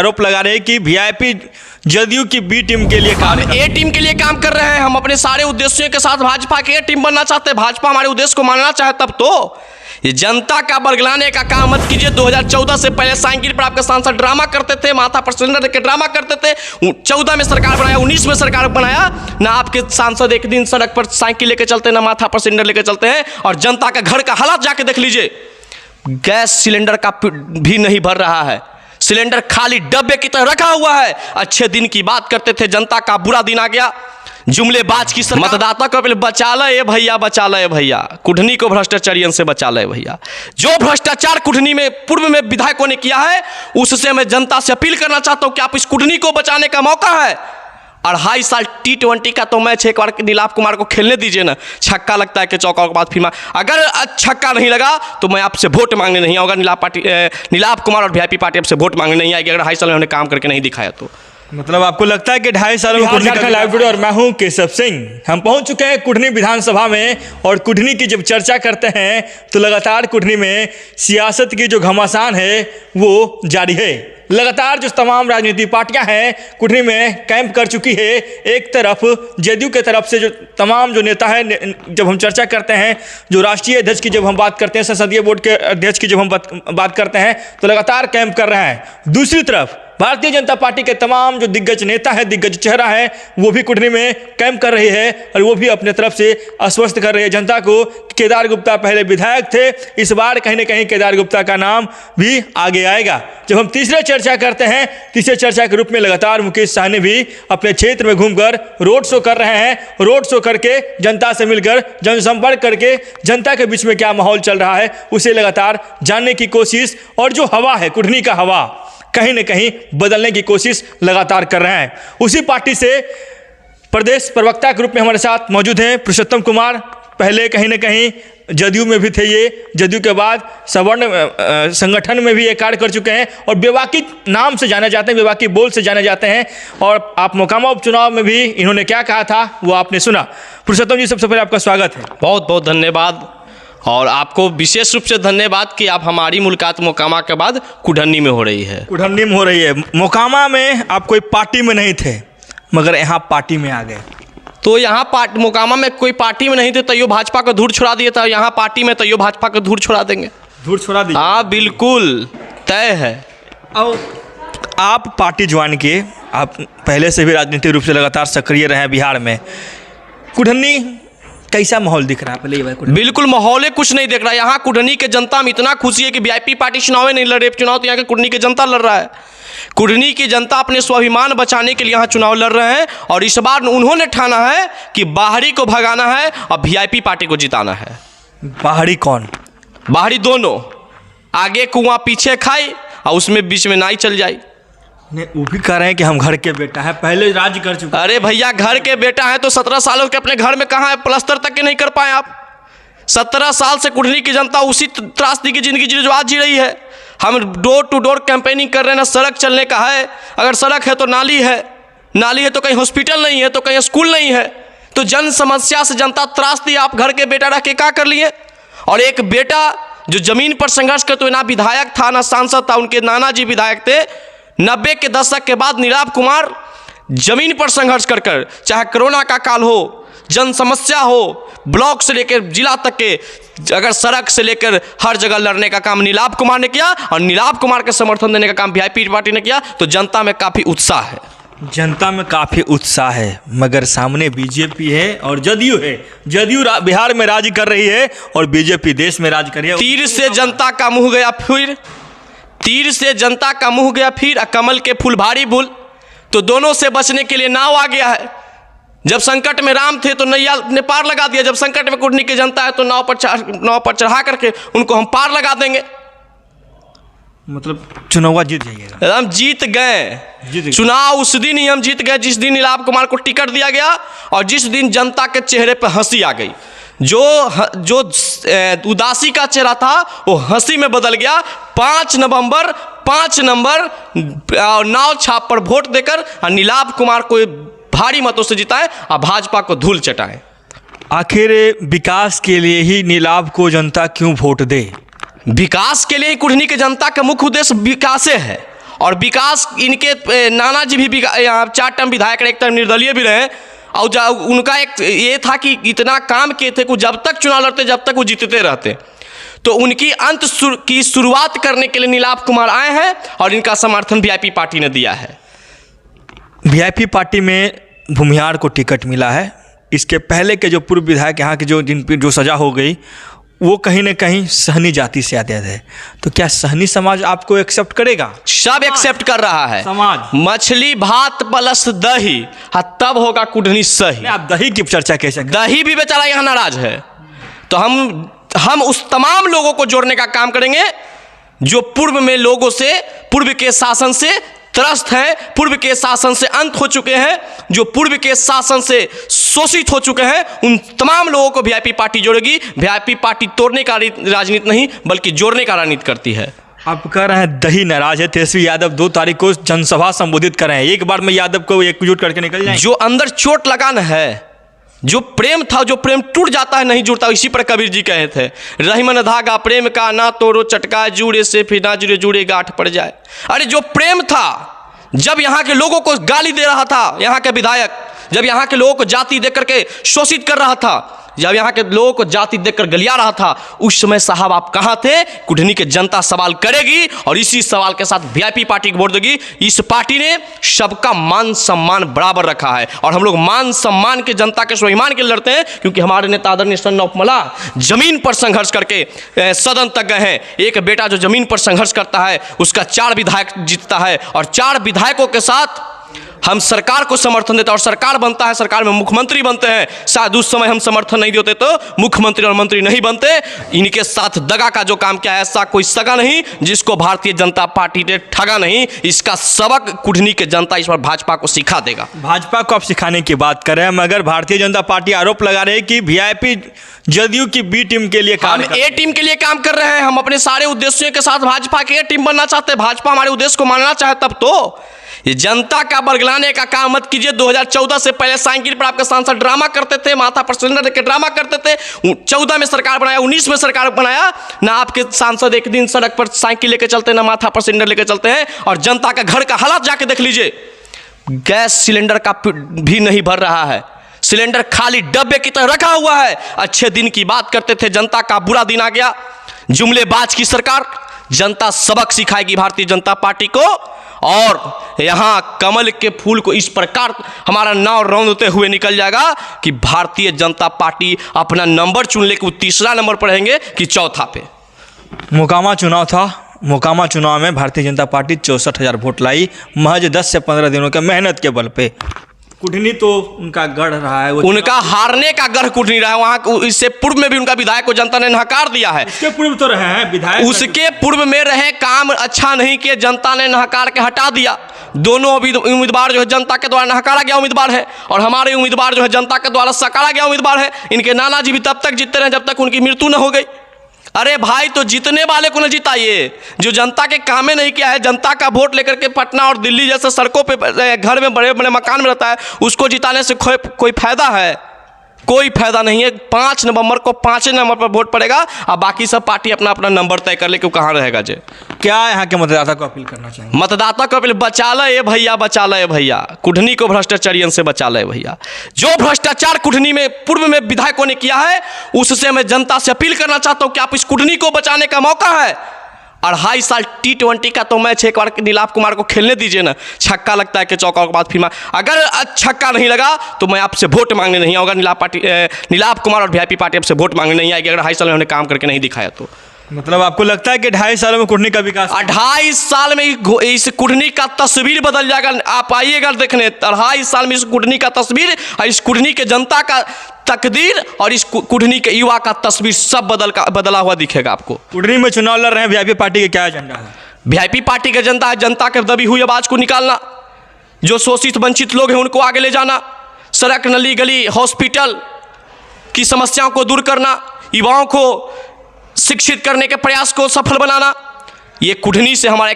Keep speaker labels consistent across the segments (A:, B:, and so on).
A: आरोप लगा रहे हैं कि वीआईपी जदयू की बी टीम के लिए काम
B: ए टीम के लिए काम कर रहे हैं। हम अपने सारे उद्देश्यों के साथ भाजपा की ए टीम बनना चाहते हैं। भाजपा हमारे उद्देश्य को मानना चाहे तब तो ये जनता का बरगलाने का काम मत कीजिए। 2014 से पहले साइकिल पर आपके सांसद ड्रामा करते थे, माथा पर सिलेंडर के ड्रामा करते थे। 14 में सरकार बनाया, 19 में सरकार बनाया ना। आपके सांसद एक दिन सड़क पर साइकिल लेके चलते हैं, ना माथा पर सिलेंडर लेके चलते हैं। और जनता का घर का हालात जाके देख लीजिए, गैस सिलेंडर का भी नहीं भर रहा है। सिलेंडर खाली डब्बे की तरह रखा हुआ है। अच्छे दिन की बात करते थे, जनता का बुरा दिन आ गया। जुमलेबाज की सरकार मतदाता को पहले बचा ले भैया, बचा ले भैया, कुढ़नी को भ्रष्टाचारियन से बचा ले भैया। जो भ्रष्टाचार कुढ़नी में पूर्व में विधायकों ने किया है, उससे मैं जनता से अपील करना चाहता हूं कि आप इस कुढ़नी को बचाने का मौका है। 2.5 साल T20 का तो मैच एक बार नीलाभ कुमार को खेलने दीजिए ना। छक्का लगता है कि चौका के बाद फिर अगर छक्का नहीं लगा तो मैं आपसे वोट मांगने नहीं आऊँगा। नीलाभ कुमार और वीआईपी पार्टी आपसे वोट मांगने नहीं आएगी अगर 2.5 साल में उन्होंने काम करके नहीं दिखाया तो।
A: मतलब आपको लगता है कि 2.5 साल में और मैं हूं केशव सिंह, हम पहुंच चुके हैं कुढ़नी विधानसभा में। और कुढ़नी की जब चर्चा करते हैं तो लगातार कुढ़नी में सियासत की जो घमासान है वो जारी है। लगातार जो तमाम राजनीतिक पार्टियां हैं कुढ़नी में कैंप कर चुकी है। एक तरफ जदयू के तरफ से जो तमाम जो नेता है, जब हम चर्चा करते हैं, जो राष्ट्रीय अध्यक्ष की जब हम बात करते हैं, संसदीय बोर्ड के अध्यक्ष की जब हम बात करते हैं तो लगातार कैंप कर रहे हैं। दूसरी तरफ भारतीय जनता पार्टी के तमाम जो दिग्गज नेता है, दिग्गज चेहरा है, वो भी कुढ़नी में कैंप कर रही है और वो भी अपने तरफ से आश्वस्त कर रही है जनता को। केदार गुप्ता पहले विधायक थे, इस बार कहीं ना कहीं केदार गुप्ता का नाम भी आगे आएगा। जब हम तीसरे चर्चा करते हैं, तीसरे चर्चा के रूप में लगातार मुकेश साहनी भी अपने क्षेत्र में घूमकर रोड शो कर रहे हैं। रोड शो करके जनता से मिलकर जनसंपर्क करके जनता के बीच में क्या माहौल चल रहा है उसे लगातार जानने की कोशिश, और जो हवा है कुढ़नी का हवा कहीं न कहीं बदलने की कोशिश लगातार कर रहे हैं। उसी पार्टी से प्रदेश प्रवक्ता के रूप में हमारे साथ मौजूद हैं पुरुषोत्तम कुमार। पहले कहीं न कहीं जदयू में भी थे, ये जदयू के बाद सवर्ण संगठन में भी ये कार्य कर चुके हैं और बेबाकी नाम से जाने जाते हैं, बेबाकी बोल से जाने जाते हैं। और आप मोकामा उपचुनाव में भी इन्होंने क्या कहा था वो आपने सुना। पुरुषोत्तम जी, सबसे पहले आपका स्वागत है।
B: बहुत बहुत धन्यवाद, और आपको विशेष रूप से धन्यवाद कि आप हमारी मुलाकात मोकामा के बाद कुढ़नी में हो रही है।
A: कुढ़नी में हो रही है। मोकामा में आप कोई पार्टी में नहीं थे मगर यहाँ पार्टी में आ गए।
B: तो यहाँ मोकामा में कोई पार्टी में नहीं थे तैयो भाजपा को धूल छोड़ा दिया था। यहाँ पार्टी में तैयो भाजपा को धूल छोड़ा देंगे।
A: धूल छोड़ा दिया?
B: हाँ बिल्कुल तय है।
A: और आप पार्टी ज्वाइन किए, आप पहले से भी राजनीतिक रूप से लगातार सक्रिय रहे हैं बिहार में। कुढ़नी कैसा माहौल दिख रहा है पहले ये?
B: बिल्कुल माहौल कुछ नहीं दिख रहा है। यहाँ कुढ़नी के जनता में इतना खुशी है कि वीआईपी पार्टी चुनाव नहीं लड़ रही। चुनाव तो यहाँ के कुढ़नी की जनता लड़ रहा है। कुढ़नी की जनता अपने स्वाभिमान बचाने के लिए यहाँ चुनाव लड़ रहे हैं और इस बार उन्होंने ठाना है कि बाहरी को भगाना है और वीआईपी पार्टी को जिताना है।
A: बाहरी कौन?
B: बाहरी दोनों, आगे कुआं पीछे खाई और उसमें बीच में नाई चल जाए।
A: नहीं, वो भी कह रहे हैं कि हम घर के बेटा है, पहले राज कर चुके।
B: अरे भैया घर के बेटा है तो 17 सालों के अपने घर में कहाँ है, प्लास्टर तक के नहीं कर पाए आप। 17 साल से कुढ़नी की जनता उसी त्रासदी की जिंदगी जो आज जी रही है। हम डोर टू डोर कैंपेनिंग कर रहे हैं, ना सड़क चलने का है। अगर सड़क है तो नाली है, नाली है तो कहीं हॉस्पिटल नहीं है, तो कहीं स्कूल नहीं है। तो जन समस्या से जनता त्रासदी, आप घर के बेटा रह के क्या कर लिए। और एक बेटा जो जमीन पर संघर्ष करते हुए ना विधायक था ना सांसद था, उनके नाना जी विधायक थे। 90 के दशक के बाद नीलाभ कुमार जमीन पर संघर्ष कर कर, चाहे कोरोना का काल हो, जन समस्या हो, ब्लॉक से लेकर जिला तक के, अगर सड़क से लेकर हर जगह लड़ने का काम नीलाभ कुमार ने किया और नीलाभ कुमार के समर्थन देने का काम वीआईपी पार्टी ने किया। तो जनता में काफ़ी उत्साह है।
A: जनता में काफ़ी उत्साह है, मगर सामने बीजेपी है और जदयू है। जदयू बिहार में राज कर रही है और बीजेपी देश में राज कर रही है।
B: तीर से जनता का मुँह गया फिर, तीर से जनता का मुँह गया फिर, कमल के फूल भारी भूल। तो दोनों से बचने के लिए नाव आ गया है। जब संकट में राम थे तो नैया ने पार लगा दिया। जब संकट में कुढ़नी की जनता है तो नाव पर चढ़ा करके उनको हम पार लगा देंगे।
A: मतलब चुनाव जीत जाइएगा?
B: हम जीत गए। चुनाव उस दिन ही हम जीत गए जिस दिन नीलाभ कुमार को टिकट दिया गया और जिस दिन जनता के चेहरे पर हंसी आ गई। जो उदासी का चेहरा था वो हंसी में बदल गया। 5 नवंबर 5 नंबर नाव छाप पर वोट देकर नीलाभ कुमार को भारी मतों से जिताएं और भाजपा को धूल चटाएं।
A: आखिर विकास के लिए ही नीलाभ को जनता क्यों वोट दे?
B: विकास के लिए ही कुढ़नी की जनता का मुख्य उद्देश्य विकास है और विकास इनके नाना जी भी यहाँ 4 टर्म विधायक, एक टर्म निर्दलीय भी रहे। और उनका एक ये था कि इतना काम किए थे कि जब तक चुनाव लड़ते जब तक वो जीतते रहते। तो उनकी की शुरुआत करने के लिए नीलाभ कुमार आए हैं और इनका समर्थन वीआईपी पार्टी ने दिया है।
A: वीआईपी पार्टी में भूमिहार को टिकट मिला है। इसके पहले के जो पूर्व विधायक यहाँ के जिन पर जो सजा हो गई वो कहीं ना कहीं सहनी जाति से आते थे। तो क्या सहनी समाज आपको एक्सेप्ट करेगा?
B: सब एक्सेप्ट कर रहा है।
A: समाज
B: मछली भात प्लस दही, तब होगा कुढ़नी सही।
A: आप दही की चर्चा कैसे?
B: दही भी बेचारा यहाँ नाराज है। तो हम उस तमाम लोगों को जोड़ने का काम करेंगे जो पूर्व में लोगों से, पूर्व के शासन से त्रस्त हैं, पूर्व के शासन से अंत हो चुके हैं, जो पूर्व के शासन से शोषित हो चुके हैं। उन तमाम लोगों को वीआईपी पार्टी जोड़ेगी। वीआईपी पार्टी तोड़ने का राजनीति नहीं बल्कि जोड़ने का राजनीति करती है।
A: आप कह रहे हैं दही नाराज है। तेजस्वी यादव 2 तारीख को जनसभा संबोधित कर रहे हैं। एक बार में यादव को एकजुट करके निकल जाएंगे।
B: जो अंदर चोट लगाना है, जो प्रेम था, जो प्रेम टूट जाता है नहीं जुड़ता। इसी पर कबीर जी कहे थे, रही मन धागा प्रेम का ना तोड़ो चटका, जुड़े से फिर ना जुड़े जुड़े गांठ पड़ जाए। अरे जो प्रेम था, जब यहाँ के लोगों को गाली दे रहा था यहाँ के विधायक, जब यहाँ के लोगों को जाति देख करके शोषित कर रहा था, जब यहाँ के लोगों को जाति देखकर गलिया रहा था, उस समय साहब आप कहाँ थे? कुढ़नी की जनता सवाल करेगी और इसी सवाल के साथ वीआईपी पार्टी को वोट देगी। इस पार्टी ने सबका मान सम्मान बराबर रखा है और हम लोग मान सम्मान के, जनता के स्वाभिमान के लिए लड़ते हैं, क्योंकि हमारे नेता आदरणीय सन्नौफ मल्लाह जमीन पर संघर्ष करके सदन तक गए हैं। एक बेटा जो जमीन पर संघर्ष करता है उसका 4 विधायक जीतता है और 4 विधायकों के साथ हम सरकार को समर्थन देते हैं और सरकार बनता है, सरकार में मुख्यमंत्री बनते हैं। शायद उस समय हम समर्थन नहीं देते तो मुख्यमंत्री और मंत्री नहीं बनते। इनके साथ दगा का जो काम किया है, ऐसा कोई सगा नहीं जिसको भारतीय जनता पार्टी ने ठगा नहीं। इसका सबक कुढ़नी के जनता इस बार भाजपा को सिखा देगा।
A: भाजपा को आप सिखाने की बात करें, मगर भारतीय जनता पार्टी आरोप लगा रही है कि वीआईपी जदयू की बी टीम के लिए काम,
B: हम ए टीम के लिए काम कर रहे हैं। हम अपने सारे उद्देश्यों के साथ भाजपा की ए टीम बनना चाहते हैं। भाजपा हमारे उद्देश्य को मानना चाहे तब तो। ये जनता का बरगलाने का काम मत कीजिए। 2014 से पहले साइकिल पर आपके सांसद ड्रामा करते थे, माथा पर सिलेंडर लेकर ड्रामा करते थे। 14 में सरकार बनाया, 19 में सरकार बनाया, ना आपके सांसद एक दिन सड़क पर साइकिल लेकर चलते, ना माथा पर सिलेंडर लेकर चलते हैं। और जनता का घर का हालात जाके देख लीजिए, गैस सिलेंडर का भी नहीं भर रहा है, सिलेंडर खाली डब्बे की तरह रखा हुआ है। अच्छे दिन की बात करते थे, जनता का बुरा दिन आ गया। जुमलेबाज की सरकार। जनता सबक सिखाएगी भारतीय जनता पार्टी को और यहाँ कमल के फूल को इस प्रकार हमारा नाव रौंदते हुए निकल जाएगा कि भारतीय जनता पार्टी अपना नंबर चुन ले कि वो 3रा नंबर पर रहेंगे कि 4था पे।
A: मोकामा चुनाव था। मोकामा चुनाव में भारतीय जनता पार्टी 64,000 वोट लाई, महज 10 से 15 दिनों के मेहनत के बल पे। कुढ़नी तो उनका गढ़ रहा है,
B: उनका हारने का गढ़ कुढ़नी रहा है। वहाँ इससे पूर्व में भी उनका विधायक को जनता ने नकार दिया है।
A: उसके पूर्व तो रहे हैं विधायक,
B: उसके पूर्व में रहे, काम अच्छा नहीं किए, जनता ने नकार के हटा दिया। दोनों उम्मीदवार जो है जनता के द्वारा नकारा गया उम्मीदवार है और हमारे उम्मीदवार जो है जनता के द्वारा सकारा गया उम्मीदवार है। इनके नाना जी भी तब तक जीतते रहे जब तक उनकी मृत्यु न हो गई। अरे भाई, तो जीतने वाले को न जिताइए जो जनता के कामें नहीं किया है। जनता का वोट लेकर के पटना और दिल्ली जैसे सड़कों पे, घर में, बड़े बड़े मकान में रहता है, उसको जिताने से कोई फायदा है? कोई फायदा नहीं है। 5 नवंबर को 5 नंबर पर वोट पड़ेगा और बाकी सब पार्टी अपना अपना नंबर तय कर ले कि कहाँ रहेगा। जे
A: क्या यहाँ के मतदाता को अपील करना चाहिए?
B: मतदाता को अपील, बचा ले भैया, बचा ले भैया, कुढ़नी को भ्रष्टाचारियों से बचा ले भैया। जो भ्रष्टाचार कुढ़नी में पूर्व में विधायकों ने किया है उससे मैं जनता से अपील करना चाहता हूँ कि आप इस कुढ़नी को बचाने का मौका है। 2.5 साल T20 का तो मैच एक बार नीलाभ कुमार को खेलने दीजिए ना। छक्का लगता है कि चौका के बाद फिर अगर छक्का नहीं लगा तो मैं आपसे वोट मांगने नहीं आऊँगा। नीलाभ कुमार और वीआईपी पार्टी आपसे वोट मांगने नहीं आएगी अगर 2.5 साल में उन्होंने काम करके नहीं दिखाया तो।
A: मतलब आपको लगता है कि 2.5 सालों में कुढ़नी का विकास,
B: 2.5 साल में इस कुढ़नी का तस्वीर बदल जाएगा। आप आइएगा देखने, 2.5 साल में इस कुढ़नी का तस्वीर और इस कुढ़नी के जनता का तकदीर और इस कुढ़नी के युवा का तस्वीर सब बदला हुआ दिखेगा आपको।
A: कुढ़नी में चुनाव लड़ रहे हैं, वीआईपी पार्टी का क्या एजेंडा है?
B: वीआईपी पार्टी का एजेंडा है जनता के दबी हुई आवाज को निकालना, जो शोषित वंचित लोग हैं उनको आगे ले जाना, सड़क, नली, गली, हॉस्पिटल की समस्याओं को दूर करना, युवाओं को शिक्षित करने के प्रयास को सफल बनाना। ये कुढ़नी से हमारा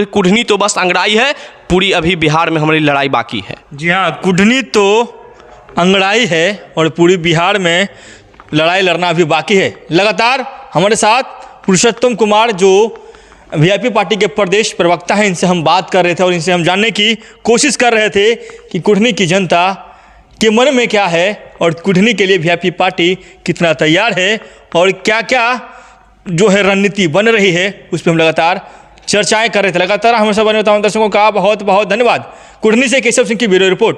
B: कुढ़नी तो बस अंगड़ाई है, पूरी अभी बिहार में हमारी लड़ाई बाकी है।
A: जी हाँ, कुढ़नी तो अंगड़ाई है और पूरी बिहार में लड़ाई लड़ना अभी बाकी है। लगातार हमारे साथ पुरुषोत्तम कुमार जो वीआईपी पार्टी के प्रदेश प्रवक्ता हैं, इनसे हम बात कर रहे थे और इनसे हम जानने की कोशिश कर रहे थे कि कुढ़नी की जनता के मन में क्या है और कुढ़नी के लिए वीआईपी पार्टी कितना तैयार है और क्या क्या जो है रणनीति बन रही है, उस पर हम लगातार चर्चाएं कर रहे थे। लगातार हमेशा बने बताऊँ दर्शकों का बहुत बहुत धन्यवाद। कुढ़नी से केशव सिंह की ब्यूरो रिपोर्ट।